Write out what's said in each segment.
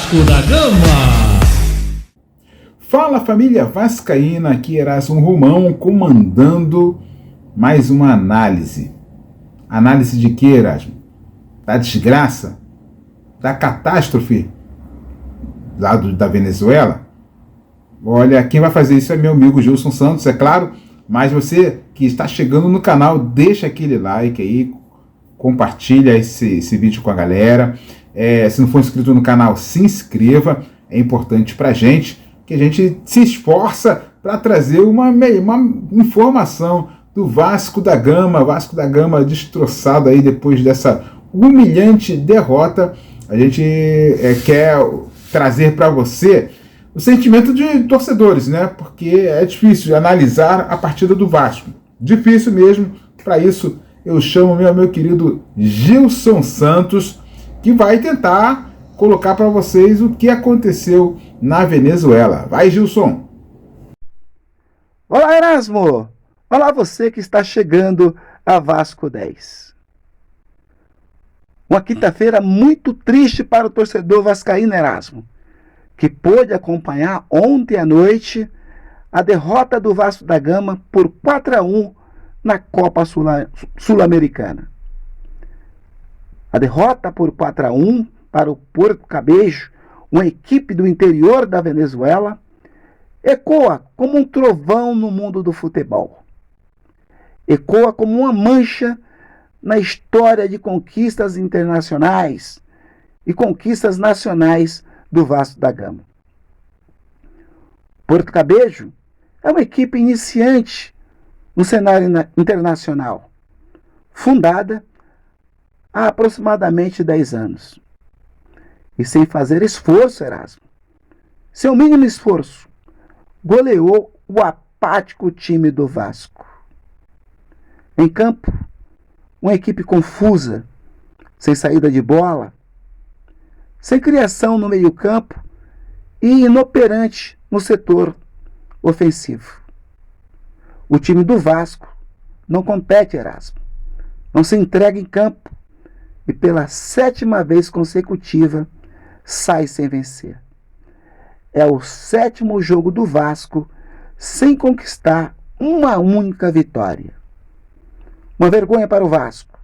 Vasco da Gama. Fala família vascaína, aqui Erasmo Romão comandando mais uma análise. Análise de que, Erasmo? Da desgraça? Da catástrofe lá da Venezuela? Olha, quem vai fazer isso é meu amigo Gilson Santos, é claro, mas você que está chegando no canal, deixa aquele like aí, compartilha esse vídeo com a galera. Se não for inscrito no canal, se inscreva, é importante pra gente, que a gente se esforça para trazer uma informação do Vasco da Gama destroçado aí depois dessa humilhante derrota. A gente quer trazer para você o sentimento de torcedores, né? Porque é difícil analisar a partida do Vasco. Difícil mesmo. Para isso, eu chamo meu querido Gilson Santos, que vai tentar colocar para vocês o que aconteceu na Venezuela. Vai, Gilson! Olá, Erasmo! Olá, você que está chegando a Vasco 10. Uma quinta-feira muito triste para o torcedor vascaíno, Erasmo, que pôde acompanhar ontem à noite a derrota do Vasco da Gama por 4-1 na Copa Sul-Americana. A derrota por 4-1 para o Porto Cabello, uma equipe do interior da Venezuela, ecoa como um trovão no mundo do futebol. Ecoa como uma mancha na história de conquistas internacionais e conquistas nacionais do Vasco da Gama. Porto Cabello é uma equipe iniciante no cenário internacional, fundada há aproximadamente 10 anos. E sem fazer esforço, Erasmo, seu mínimo esforço, goleou o apático time do Vasco. Em campo, uma equipe confusa, sem saída de bola, sem criação no meio-campo e inoperante no setor ofensivo. O time do Vasco não compete, Erasmo, não se entrega em campo e pela 7ª vez consecutiva sai sem vencer. É o 7º jogo do Vasco sem conquistar uma única vitória. Uma vergonha para o Vasco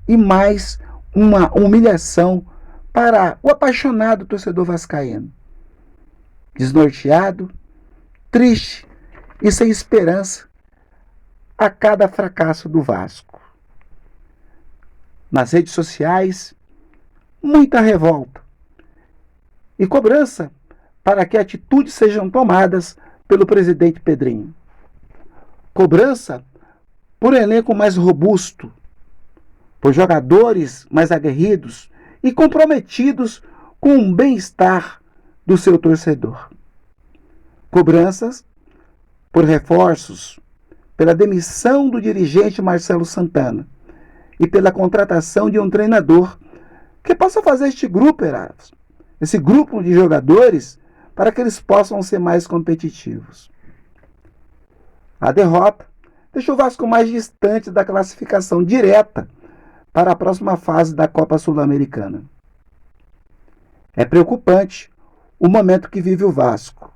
e mais uma humilhação para o apaixonado torcedor vascaíno. Desnorteado, triste e sem esperança a cada fracasso do Vasco. Nas redes sociais, muita revolta e cobrança para que atitudes sejam tomadas pelo presidente Pedrinho. Cobrança por um elenco mais robusto, por jogadores mais aguerridos e comprometidos com o bem-estar do seu torcedor. Cobranças por reforços, pela demissão do dirigente Marcelo Santana e pela contratação de um treinador que possa fazer este grupo, Erasmo, esse grupo de jogadores, para que eles possam ser mais competitivos. A derrota deixou o Vasco mais distante da classificação direta para a próxima fase da Copa Sul-Americana. É preocupante o momento que vive o Vasco.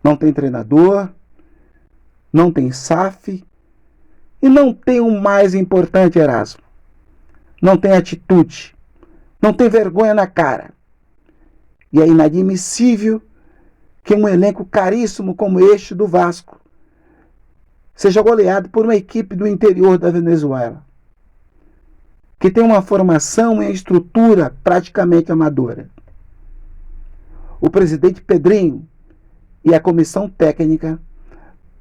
Não tem treinador, não tem SAF e não tem o mais importante, Erasmo. Não tem atitude, não tem vergonha na cara. E é inadmissível que um elenco caríssimo como este do Vasco seja goleado por uma equipe do interior da Venezuela, que tem uma formação e estrutura praticamente amadora. O presidente Pedrinho e a comissão técnica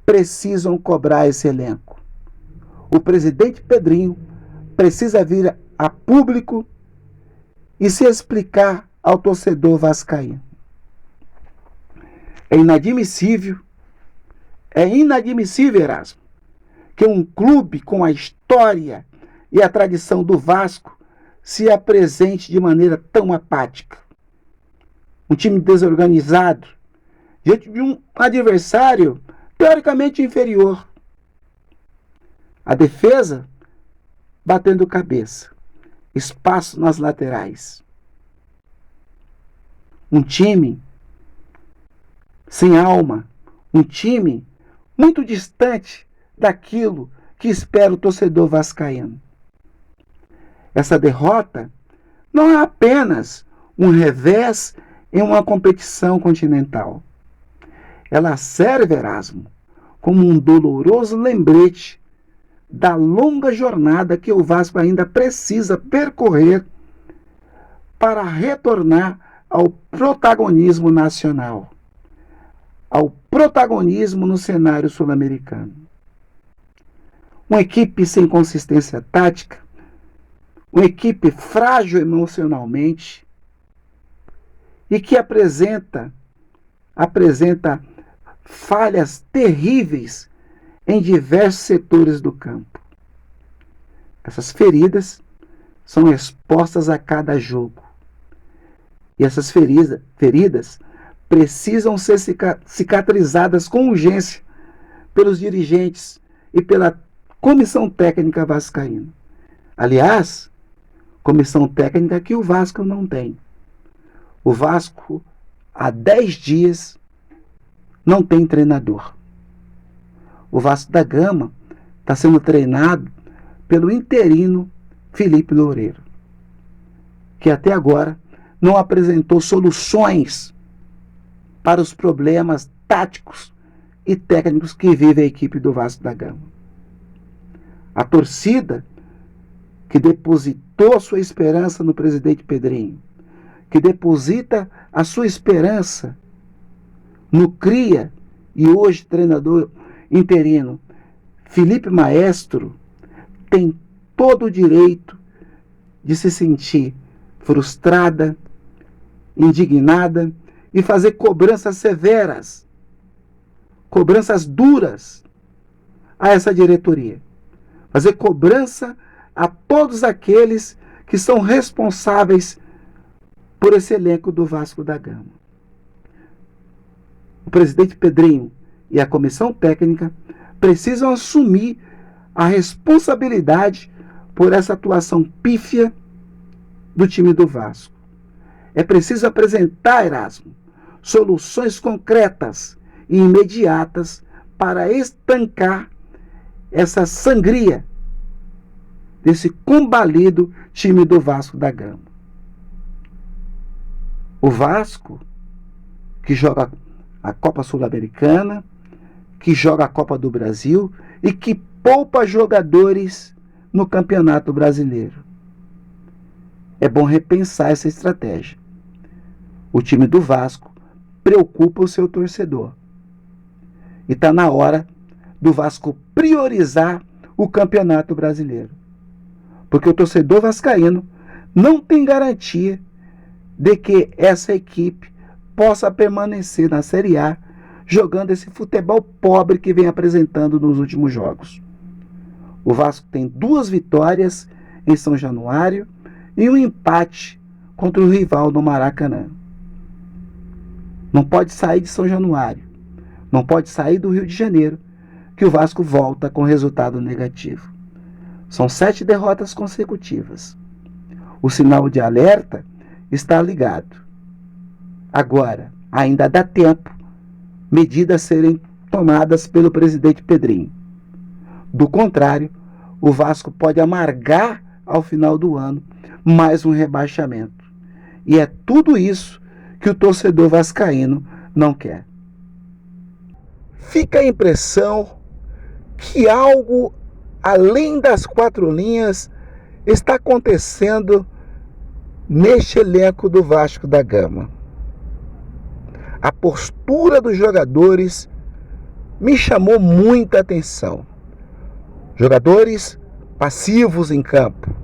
precisam cobrar esse elenco. O presidente Pedrinho precisa vir a público e se explicar ao torcedor vascaíno. É inadmissível, Erasmo, que um clube com a história e a tradição do Vasco se apresente de maneira tão apática. Um time desorganizado, diante de um adversário teoricamente inferior. A defesa batendo cabeça, espaço nas laterais. um time sem alma, um time muito distante daquilo que espera o torcedor vascaíno. Essa derrota não é apenas um revés em uma competição continental. Ela serve, Erasmo, como um doloroso lembrete da longa jornada que o Vasco ainda precisa percorrer para retornar ao protagonismo nacional, ao protagonismo no cenário sul-americano. Uma equipe sem consistência tática, uma equipe frágil emocionalmente e que apresenta falhas terríveis em diversos setores do campo. Essas feridas são expostas a cada jogo. E essas feridas precisam ser cicatrizadas com urgência pelos dirigentes e pela comissão técnica vascaína. Aliás, comissão técnica que o Vasco não tem. O Vasco, há 10 dias, não tem treinador. O Vasco da Gama está sendo treinado pelo interino Felipe Loureiro, que até agora não apresentou soluções para os problemas táticos e técnicos que vive a equipe do Vasco da Gama. A torcida que depositou sua esperança no presidente Pedrinho, que deposita a sua esperança no cria e hoje treinador interino Felipe Maestro, tem todo o direito de se sentir frustrada, indignada e fazer cobranças severas, cobranças duras a essa diretoria. Fazer cobrança a todos aqueles que são responsáveis por esse elenco do Vasco da Gama. O presidente Pedrinho e a comissão técnica precisam assumir a responsabilidade por essa atuação pífia do time do Vasco. É preciso apresentar, Erasmo, soluções concretas e imediatas para estancar essa sangria desse combalido time do Vasco da Gama. O Vasco, que joga a Copa Sul-Americana, que joga a Copa do Brasil e que poupa jogadores no Campeonato Brasileiro. É bom repensar essa estratégia. O time do Vasco preocupa o seu torcedor. E está na hora do Vasco priorizar o Campeonato Brasileiro. Porque o torcedor vascaíno não tem garantia de que essa equipe possa permanecer na Série A jogando esse futebol pobre que vem apresentando nos últimos jogos. O Vasco tem 2 vitórias em São Januário e um empate contra o rival no Maracanã. Não pode sair de São Januário, não pode sair do Rio de Janeiro, que o Vasco volta com resultado negativo. São 7 derrotas consecutivas. O sinal de alerta está ligado. Agora, ainda dá tempo, medidas serem tomadas pelo presidente Pedrinho. Do contrário, o Vasco pode amargar ao final do ano mais um rebaixamento. E é tudo isso que o torcedor vascaíno não quer. Fica a impressão que algo além das 4 linhas está acontecendo neste elenco do Vasco da Gama. A postura dos jogadores me chamou muita atenção. Jogadores passivos em campo.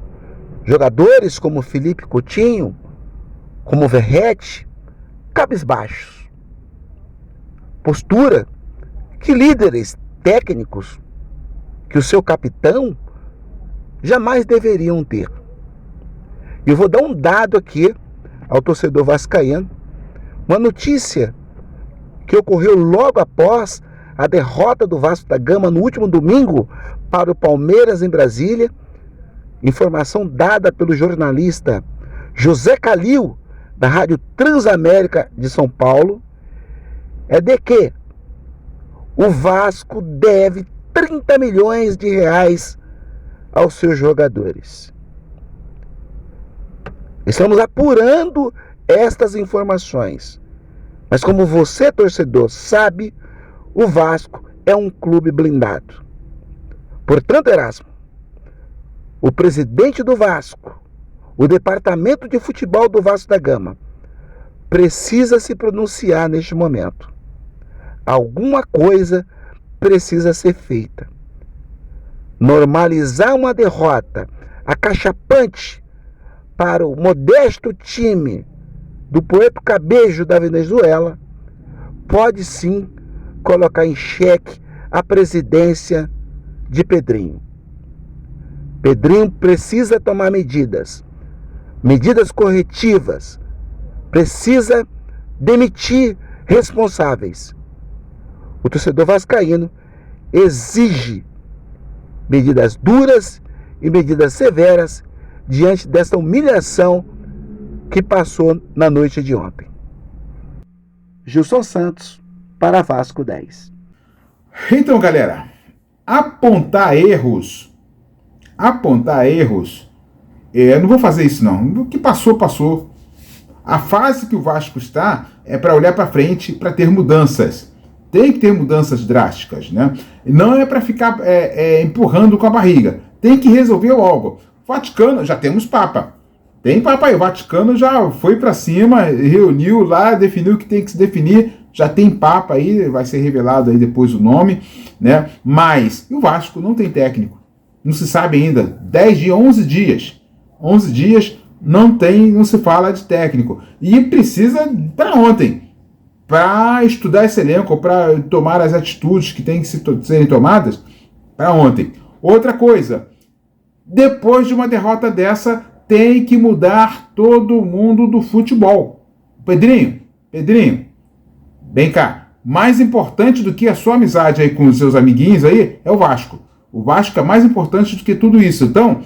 Jogadores como Felipe Coutinho, como Verratti, cabisbaixos. Postura que líderes técnicos, que o seu capitão, jamais deveriam ter. Eu vou dar um dado aqui ao torcedor vascaíno, uma notícia que ocorreu logo após a derrota do Vasco da Gama no último domingo para o Palmeiras em Brasília. Informação dada pelo jornalista José Calil, da Rádio Transamérica de São Paulo é de que o Vasco deve 30 milhões de reais aos seus jogadores. Estamos apurando estas informações. Mas como você, torcedor, sabe, o Vasco é um clube blindado. Portanto, Erasmo, o presidente do Vasco, o departamento de futebol do Vasco da Gama, precisa se pronunciar neste momento. Alguma coisa precisa ser feita. Normalizar uma derrota acachapante para o modesto time do Puerto Cabello da Venezuela pode sim colocar em xeque a presidência de Pedrinho. Pedrinho precisa tomar medidas corretivas, precisa demitir responsáveis. O torcedor vascaíno exige medidas duras e medidas severas diante desta humilhação que passou na noite de ontem. Gilson Santos, para Vasco 10. Então, galera, apontar erros, não vou fazer isso não. O que passou, passou. A fase que o Vasco está é para olhar para frente, para ter mudanças. Tem que ter mudanças drásticas, né? Não é para ficar empurrando com a barriga. Tem que resolver logo. Vaticano, já temos Papa. Tem Papa aí. O Vaticano já foi para cima, reuniu lá, definiu o que tem que se definir. Já tem Papa aí, vai ser revelado aí depois o nome, né? Mas o Vasco não tem técnico. Não se sabe ainda. 10 dias, 11 dias. 11 dias não se fala de técnico. E precisa para ontem. Para estudar esse elenco, para tomar as atitudes que têm que serem tomadas para ontem. Outra coisa, depois de uma derrota dessa, tem que mudar todo mundo do futebol. Pedrinho, vem cá. Mais importante do que a sua amizade aí com os seus amiguinhos aí é o Vasco. O Vasco é mais importante do que tudo isso. Então,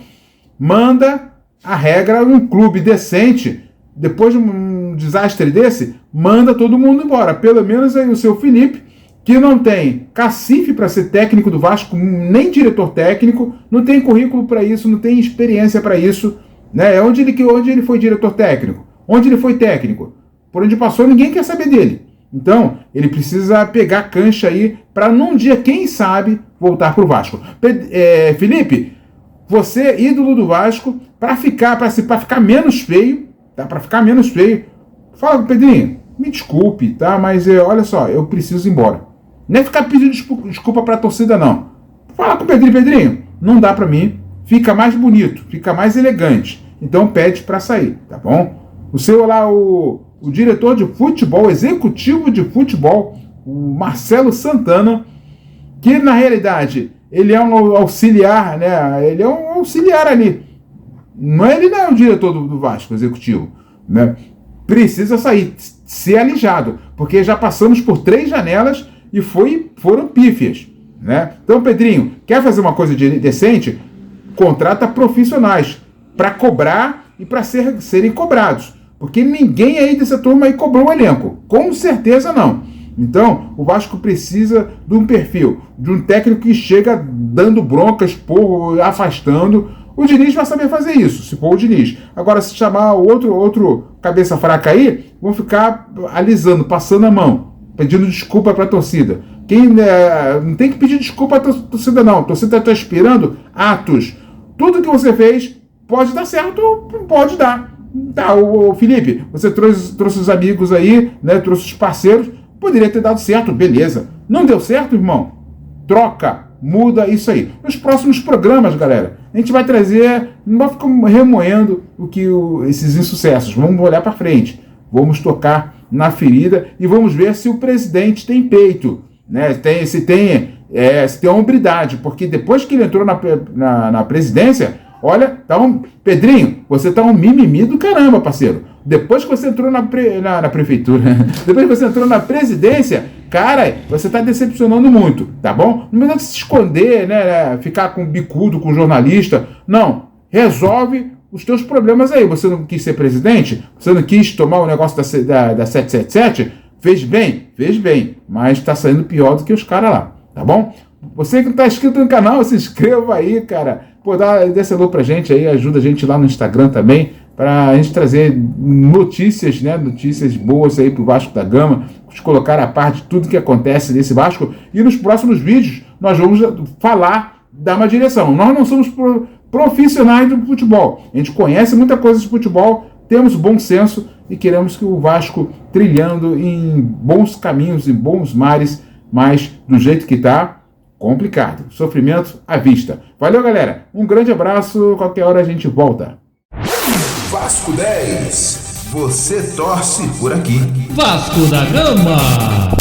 manda a regra num clube decente. Depois de um desastre desse, manda todo mundo embora. Pelo menos aí o seu Felipe, que não tem cacife para ser técnico do Vasco, nem diretor técnico, não tem currículo para isso, não tem experiência para isso, né? Onde ele foi diretor técnico? Onde ele foi técnico? Por onde passou, ninguém quer saber dele. Então, ele precisa pegar cancha aí para num dia, quem sabe, voltar para o Vasco. Felipe, você, ídolo do Vasco, para ficar menos feio, tá? Para ficar menos feio, fala com o Pedrinho, me desculpe, tá? Mas olha só, eu preciso ir embora. Não é ficar pedindo desculpa para a torcida, não. Fala com o Pedrinho, não dá para mim, fica mais bonito, fica mais elegante. Então pede para sair, tá bom? O seu lá, o diretor de futebol, executivo de futebol, o Marcelo Santana, que na realidade ele é um auxiliar, né? Ele é um auxiliar ali. Ele não é o diretor do Vasco, executivo, né? Precisa sair, ser alijado, porque já passamos por 3 janelas e foram pífias, né? Então, Pedrinho, quer fazer uma coisa decente? Contrata profissionais para cobrar e para serem cobrados, porque ninguém aí dessa turma aí cobrou o elenco, com certeza não. Então, o Vasco precisa de um perfil, de um técnico que chega dando broncas, afastando. O Diniz vai saber fazer isso, se for o Diniz. Agora, se chamar outro cabeça fraca aí, vão ficar alisando, passando a mão, pedindo desculpa para a torcida. Não tem que pedir desculpa para a torcida, não. A torcida está esperando atos. Tudo que você fez pode dar certo, pode dar. Tá, o Felipe, você trouxe os amigos aí, né? Trouxe os parceiros, poderia ter dado certo, beleza. Não deu certo, irmão? Troca, muda isso aí. Nos próximos programas, galera, a gente vai trazer, não vai ficar remoendo esses insucessos. Vamos olhar para frente, vamos tocar na ferida e vamos ver se o presidente tem peito, né? Se tem hombridade, porque depois que ele entrou na presidência, olha, Pedrinho, você tá um mimimi do caramba, parceiro. Depois que você entrou na prefeitura, depois que você entrou na presidência, cara, você tá decepcionando muito, tá bom? Não precisa se esconder, né? Ficar com bicudo com jornalista. Não, resolve os teus problemas aí. Você não quis ser presidente? Você não quis tomar o negócio da 777? Fez bem, mas está saindo pior do que os caras lá, tá bom? Você que não está inscrito no canal, se inscreva aí, cara. Pô, dá esse alô pra gente aí, ajuda a gente lá no Instagram também, pra gente trazer notícias, né? Notícias boas aí pro Vasco da Gama, te colocar a par de tudo que acontece nesse Vasco. E nos próximos vídeos nós vamos falar, dar uma direção. Nós não somos profissionais do futebol. A gente conhece muita coisa de futebol, temos bom senso e queremos que o Vasco trilhando em bons caminhos, em bons mares, mas do jeito que está, complicado. Sofrimento à vista. Valeu, galera. Um grande abraço. Qualquer hora a gente volta. Vasco 10. Você torce por aqui. Vasco da Gama.